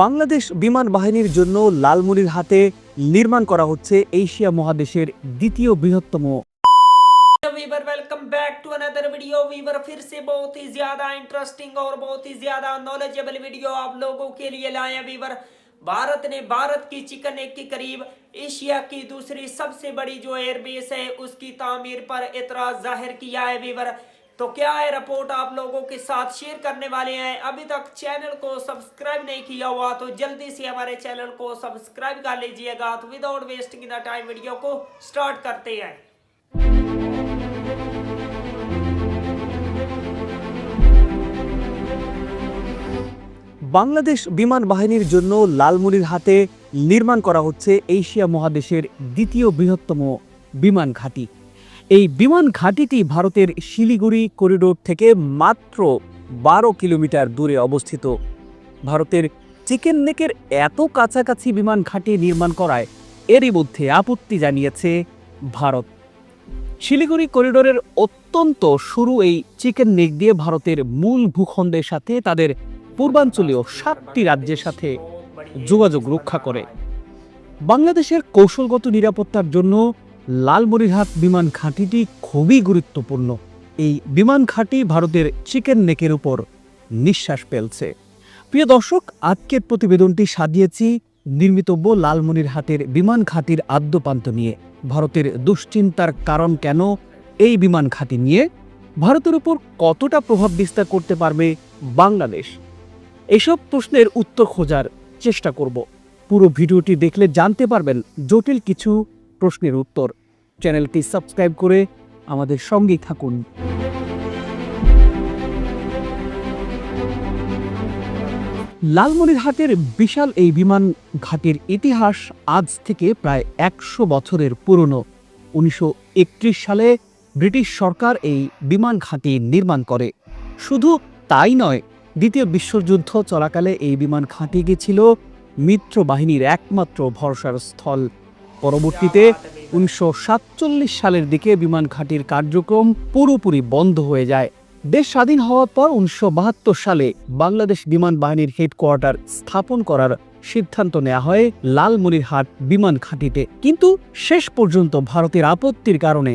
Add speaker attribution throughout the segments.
Speaker 1: বাংলাদেশ বিমান বাহিনীর জন্য লালমনিরহাটে নির্মাণ করা হচ্ছে এশিয়া মহাদেশের দ্বিতীয় বৃহত্তম।
Speaker 2: Viewer welcome back to another video. Viewer फिर से बहुत ही ज्यादा इंटरेस्टिंग और बहुत ही ज्यादा नॉलेजेबल वीडियो आप लोगों के लिए लाए हैं। वीवर भारत की चिकन नेक के करीब एशिया की दूसरी सबसे बड़ी जो एयरबेस है उसकी तामीर पर एतराज जाहिर किया है। वीवर तो क्या है रिपोर्ट आप लोगों के साथ शेयर करने वाले हैं। अभी तक चैनल को सब्सक्राइब नहीं किया हुआ तो जल्दी से हमारे चैनल को सब्सक्राइब कर लीजिएगा। तो without wasting the time video को स्टार्ट करते हैं।
Speaker 1: বাংলাদেশ বিমান বাহিনীর জন্য লালমনিরহাটে নির্মাণ করা হচ্ছে এশিয়া মহাদেশের দ্বিতীয় বৃহত্তম বিমান ঘাঁটি। এই বিমান ঘাঁটিটি ভারতের শিলিগুড়ি করিডোর থেকে মাত্র 12 কিলোমিটার দূরে অবস্থিত। ভারতের চিকেন নেকের এত কাছাকাছি বিমান ঘাঁটি নির্মাণ করায় এরই মধ্যে আপত্তি জানিয়েছে ভারত। শিলিগুড়ি করিডোরের অত্যন্ত সরু এই চিকেন নেক দিয়ে ভারতের মূল ভূখণ্ডের সাথে তাদের পূর্বাঞ্চলীয় 7টি রাজ্যের সাথে যোগাযোগ রক্ষা করে। বাংলাদেশের কৌশলগত নিরাপত্তার জন্য লালমনিরহাট বিমান ঘাঁটিটি খুবই গুরুত্বপূর্ণ। এই বিমান ঘাঁটি ভারতের চিকেন নেকের উপর নিঃশ্বাস ফেলছে। প্রিয় দর্শক, আজকের প্রতিবেদনটি সাজিয়েছি নির্মিতব্য লালমনিরহাটের বিমান ঘাঁটির আদ্যপান্ত নিয়ে। ভারতের দুশ্চিন্তার কারণ কেন এই বিমান ঘাঁটি নিয়ে, ভারতের উপর কতটা প্রভাব বিস্তার করতে পারবে বাংলাদেশ, এসব প্রশ্নের উত্তর খোঁজার চেষ্টা করব। পুরো ভিডিওটি দেখলে জানতে পারবেন জটিল কিছু প্রশ্নের উত্তর। চ্যানেলটি সাবস্ক্রাইব করে আমাদের সঙ্গেই থাকুন। লালমনিরহাটের বিশাল এই বিমান ঘাঁটির ইতিহাস আজ থেকে প্রায় 100 বছরের পুরনো। 1931 সালে ব্রিটিশ সরকার এই বিমান ঘাঁটি নির্মাণ করে। শুধু তাই নয়, দ্বিতীয় বিশ্বযুদ্ধ চলাকালে এই বিমান ঘাঁটিটি ছিল মিত্র বাহিনীর একমাত্র ভরসার স্থল। পরবর্তীতে 1947 সালের দিকে বিমান ঘাঁটির কার্যক্রম পুরোপুরি বন্ধ হয়ে যায়। দেশ স্বাধীন হওয়ার পর 1972 সালে বাংলাদেশ বিমান বাহিনীর হেডকোয়ার্টার স্থাপন করার সিদ্ধান্ত নেওয়া হয় লালমনিরহাট বিমান ঘাঁটিতে। কিন্তু শেষ পর্যন্ত ভারতের আপত্তির কারণে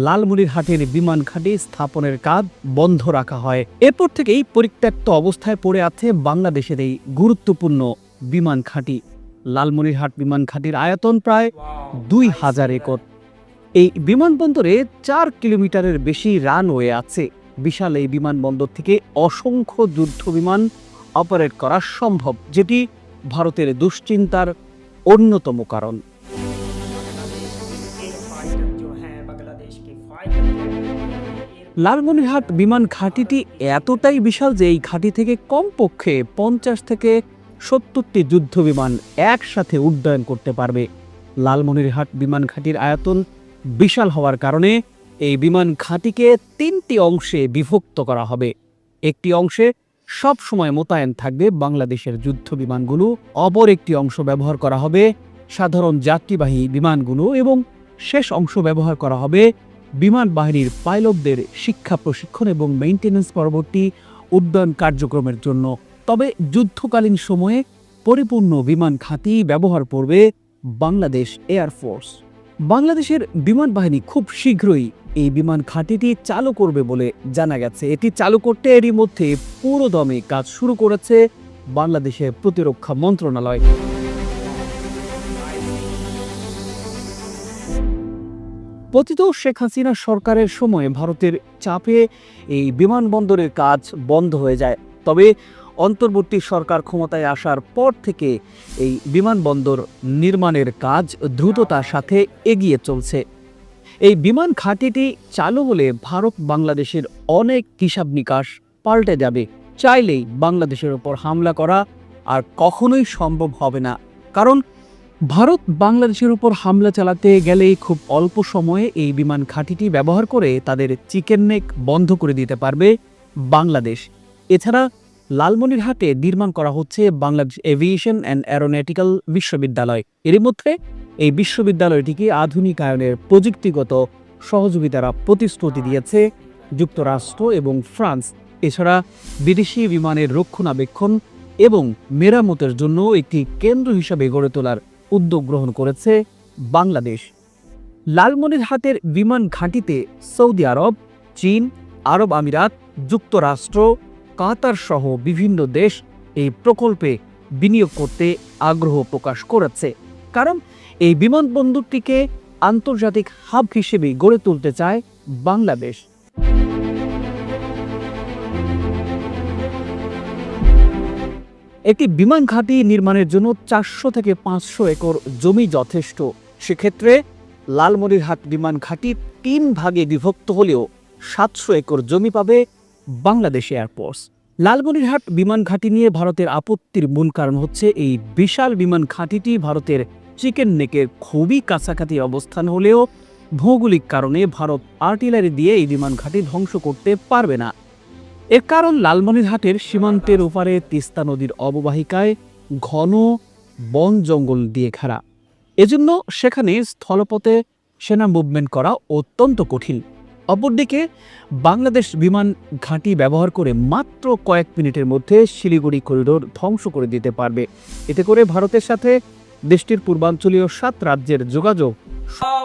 Speaker 1: লালমনিরহাটের বিমান ঘাঁটি স্থাপনের কাজ বন্ধ রাখা হয়। এরপর থেকেই পরিত্যক্ত অবস্থায় পড়ে আছে বাংলাদেশের এই গুরুত্বপূর্ণ বিমান ঘাঁটি। লালমনিরহাট বিমান ঘাঁটির আয়তন প্রায় 2000 একর। এই বিমানবন্দরে 4 কিলোমিটারের বেশি রানওয়ে আছে। বিশাল এই বিমানবন্দর থেকে অসংখ্য যুদ্ধ বিমান অপারেট করা সম্ভব, যেটি ভারতের দুশ্চিন্তার অন্যতম কারণ। লালমনিরহাট বিমান ঘাঁটিটি এতটাই বিশাল যে এই ঘাঁটি থেকে কমপক্ষে 50 থেকে 70টি যুদ্ধ বিমান একসাথে উড্ডয়ন করতে পারবে। লালমনিরহাট বিমান ঘাঁটির আয়তন বিশাল হওয়ার কারণে এই বিমান ঘাঁটিকে 3টি অংশে বিভক্ত করা হবে। একটি অংশে সব সময় মোতায়েন থাকবে বাংলাদেশের যুদ্ধ বিমানগুলো, অপর একটি অংশ ব্যবহার করা হবে সাধারণ যাত্রীবাহী বিমানগুলো এবং শেষ অংশ ব্যবহার করা হবে বিমান বাহিনীর পাইলটদের শিক্ষা প্রশিক্ষণ এবং মেইনটেনেন্স পরবর্তী উড্ডয়ন কার্যক্রমের জন্য। তবে যুদ্ধকালীন সময়ে পরিপূর্ণ বিমান ঘাঁটি ব্যবহার করবে বাংলাদেশ এয়ারফোর্স। বাংলাদেশের বিমান বাহিনী খুব শীঘ্রই এই বিমান ঘাঁটিটি চালু করবে বলে জানা গেছে। এটি চালু করতে এরই মধ্যে পুরোদমে কাজ শুরু করেছে বাংলাদেশের প্রতিরক্ষা মন্ত্রণালয়। পতিত শেখ হাসিনা সরকারের সময় ভারতের চাপে এই বিমানবন্দরের কাজ বন্ধ হয়ে যায়। তবে অন্তর্বর্তী সরকার ক্ষমতায় আসার পর থেকে এই বিমানবন্দর নির্মাণের কাজ দ্রুততার সাথে এগিয়ে চলছে। এই বিমান ঘাঁটিটি চালু হলে ভারত বাংলাদেশের অনেক হিসাব নিকাশ পাল্টে যাবে। চাইলেই বাংলাদেশের ওপর হামলা করা আর কখনোই সম্ভব হবে না, কারণ ভারত বাংলাদেশের উপর হামলা চালাতে গেলেই খুব অল্প সময়ে এই বিমান ঘাঁটিটি ব্যবহার করে তাদের চিকেন নেক বন্ধ করে দিতে পারবে বাংলাদেশ। এছাড়া লালমনিরহাটে নির্মাণ করা হচ্ছে বাংলাদেশ এভিয়েশন অ্যান্ড অ্যারোনটিক্যাল বিশ্ববিদ্যালয়। এর মধ্যে এই বিশ্ববিদ্যালয়টিকে আধুনিকায়নের প্রযুক্তিগত সহযোগিতারা প্রতিশ্রুতি দিয়েছে যুক্তরাষ্ট্র এবং ফ্রান্স। এছাড়া বিদেশি বিমানের রক্ষণাবেক্ষণ এবং মেরামতের জন্য একটি কেন্দ্র হিসাবে গড়ে তোলার উদ্যোগ গ্রহণ করেছে বাংলাদেশ। লালমনিরহাটের বিমান ঘাঁটিতে সৌদি আরব, চীন, আরব আমিরাত, যুক্তরাষ্ট্র, কাতার সহ বিভিন্ন দেশ এই প্রকল্পে বিনিয়োগ করতে আগ্রহ প্রকাশ করেছে, কারণ এই বিমানবন্দরটিকে আন্তর্জাতিক হাব হিসেবে গড়ে তুলতে চায় বাংলাদেশ। একটি বিমান ঘাঁটি নির্মাণের জন্য 400 থেকে 500 একর জমি যথেষ্ট। সেক্ষেত্রে লালমনিরহাট বিমান ঘাঁটি 3 ভাগে বিভক্ত হলেও 700 একর জমি পাবে বাংলাদেশ এয়ারফোর্স। লালমনিরহাট বিমান ঘাঁটি নিয়ে ভারতের আপত্তির মূল কারণ হচ্ছে এই বিশাল বিমান ঘাঁটিটি ভারতের চিকেন নেকের খুবই কাছাকাছি অবস্থান হলেও ভৌগোলিক কারণে ভারত আর্টিলারি দিয়ে এই বিমান ঘাঁটি ধ্বংস করতে পারবে না। এর কারণ লালমনিরহাটের সীমান্তের ওপারে তিস্তা নদীর অববাহিকায় ঘন বন জঙ্গল দিয়ে ঘেরা। এজন্য সেখানে স্থলপথে সেনা মুভমেন্ট করা অত্যন্ত কঠিন। অপরদিকে বাংলাদেশ বিমান ঘাঁটি ব্যবহার করে মাত্র কয়েক মিনিটের মধ্যে শিলিগুড়ি করিডোর ধ্বংস করে দিতে পারবে। এতে করে ভারতের সাথে দেশটির পূর্বাঞ্চলীয় 7 রাজ্যের যোগাযোগ।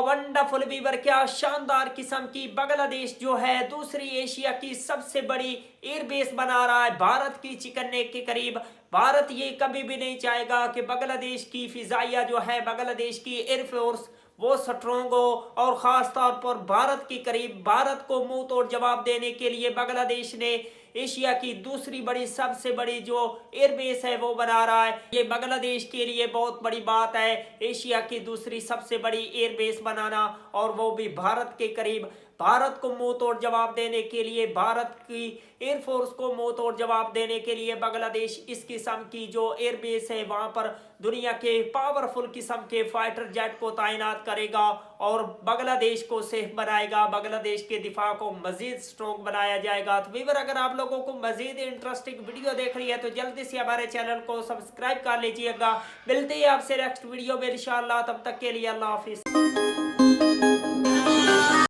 Speaker 2: वंडरफुल वीवर, क्या शानदार किस्म की बांग्लादेश जो है दूसरी एशिया की सबसे बड़ी एयरबेस बना रहा है भारत की चिकन नेक के करीब। भारत ये कभी भी नहीं चाहेगा कि बांग्लादेश की फिजाइया जो है, बांग्लादेश की एयरफोर्स वो स्ट्रोंग हो, और खास तौर पर भारत के करीब। भारत को मुंह तोड़ जवाब देने के लिए बांग्लादेश ने एशिया की दूसरी बड़ी सबसे बड़ी जो एयरबेस है वो बना रहा है। ये बांग्लादेश के लिए बहुत बड़ी बात है, एशिया की दूसरी सबसे बड़ी एयरबेस बनाना, और वो भी भारत के करीब। भारत को मुंह तोड़ जवाब देने के लिए, भारत की एयरफोर्स को मुंह तोड़ जवाब देने के लिए बांग्लादेश इस किस्म की जो एयरबेस है वहां पर दुनिया के पावरफुल किस्म के फाइटर जेट को तैनात करेगा और बांग्लादेश को सेफ बनाएगा, बांग्लादेश के दिफा को मजीद स्ट्रॉन्ग बनाया जाएगा। तो वीवर, अगर आप लोगों को मजीद इंटरेस्टिंग वीडियो देखनी है तो जल्दी से हमारे चैनल को सब्सक्राइब कर लीजिएगा। मिलते हैं आपसे नेक्स्ट वीडियो में इंशाअल्लाह, तब तक के लिए अल्लाह हाफिज।